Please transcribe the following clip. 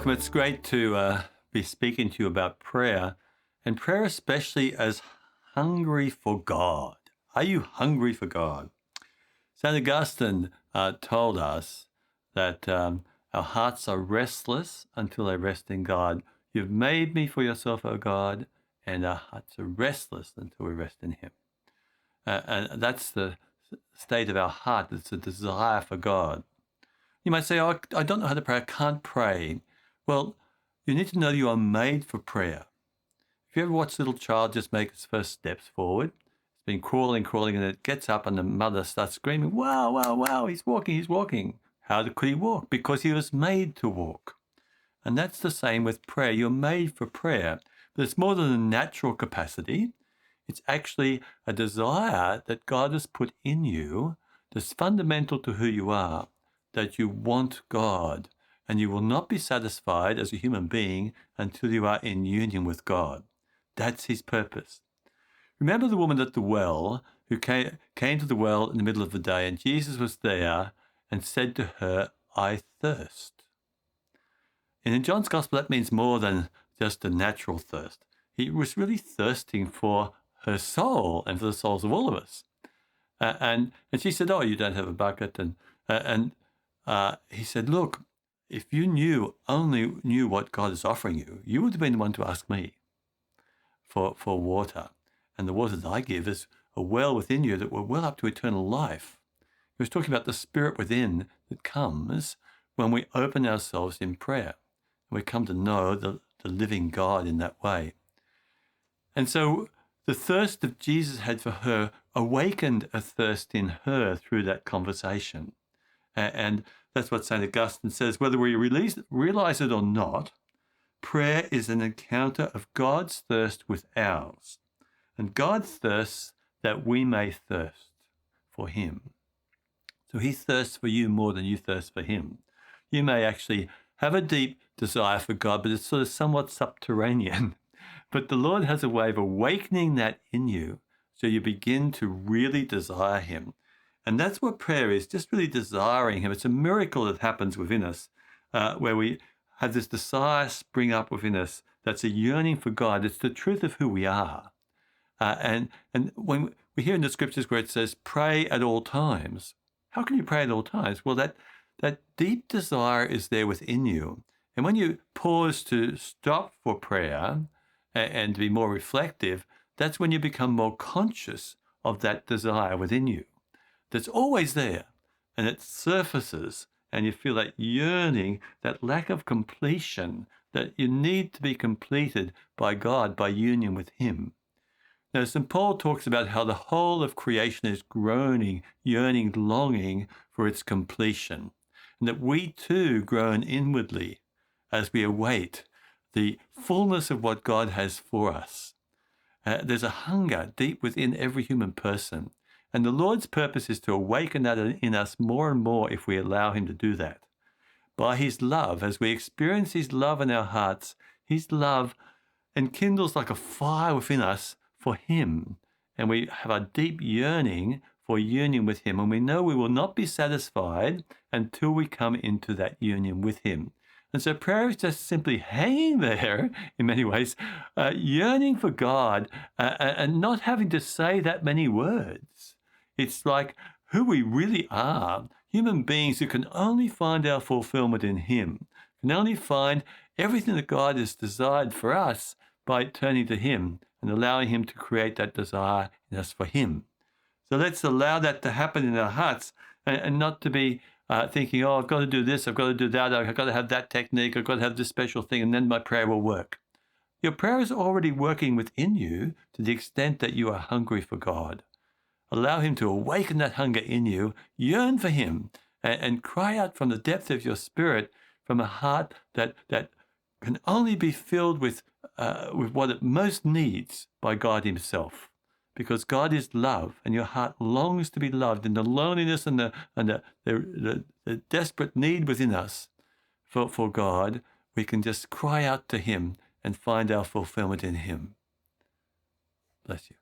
welcome. It's great to be speaking to you about prayer, and prayer especially as hungry for God. Are you hungry for God? St. Augustine told us that our hearts are restless until they rest in God. You've made me for yourself, O God, and our hearts are restless until we rest in Him. And that's the state of our heart. It's a desire for God. You might say, oh, I don't know how to pray. I can't pray. Well, you need to know you are made for prayer. If you ever watch a little child just make its first steps forward, it's been crawling, and it gets up and the mother starts screaming, wow, wow, wow, he's walking. How could he walk? Because he was made to walk. And that's the same with prayer. You're made for prayer, but it's more than a natural capacity. It's actually a desire that God has put in you that's fundamental to who you are, that you want God, and you will not be satisfied as a human being until you are in union with God. That's His purpose. Remember the woman at the well who came to the well in the middle of the day, and Jesus was there and said to her, I thirst. And in John's Gospel, that means more than just a natural thirst. He was really thirsting for her soul and for the souls of all of us. And she said, oh, you don't have a bucket. And he said, look, if you only knew what God is offering you, you would have been the one to ask me for water. And the water that I give is a well within you that will well up to eternal life. He was talking about the spirit within that comes when we open ourselves in prayer. And we come to know the living God in that way. And so the thirst that Jesus had for her awakened a thirst in her through that conversation. And that's what St. Augustine says, whether we realize it or not, prayer is an encounter of God's thirst with ours. And God thirsts that we may thirst for Him. So He thirsts for you more than you thirst for Him. You may actually have a deep desire for God, but it's sort of somewhat subterranean. But the Lord has a way of awakening that in you so you begin to really desire Him. And that's what prayer is, just really desiring Him. It's a miracle that happens within us where we have this desire spring up within us that's a yearning for God. It's the truth of who we are. And when we hear in the scriptures where it says, pray at all times, how can you pray at all times? Well, that deep desire is there within you. And when you pause to stop for prayer and to be more reflective, that's when you become more conscious of that desire within you. That's always there, and it surfaces, and you feel that yearning, that lack of completion, that you need to be completed by God, by union with Him. Now, St. Paul talks about how the whole of creation is groaning, yearning, longing for its completion, and that we too groan inwardly as we await the fullness of what God has for us. There's a hunger deep within every human person. And the Lord's purpose is to awaken that in us more and more if we allow Him to do that. By His love, as we experience His love in our hearts, His love enkindles like a fire within us for Him. And we have a deep yearning for union with Him. And we know we will not be satisfied until we come into that union with Him. And so prayer is just simply hanging there, in many ways, yearning for God and not having to say that many words. It's like who we really are, human beings who can only find our fulfillment in Him, can only find everything that God has desired for us by turning to Him and allowing Him to create that desire in us for Him. So let's allow that to happen in our hearts and not to be thinking, oh, I've got to do this, I've got to do that, I've got to have that technique, I've got to have this special thing, and then my prayer will work. Your prayer is already working within you to the extent that you are hungry for God. Allow Him to awaken that hunger in you, yearn for Him, and cry out from the depth of your spirit, from a heart that can only be filled with what it most needs by God Himself. Because God is love, and your heart longs to be loved in the loneliness and the desperate need within us for God. We can just cry out to Him and find our fulfillment in Him. Bless you.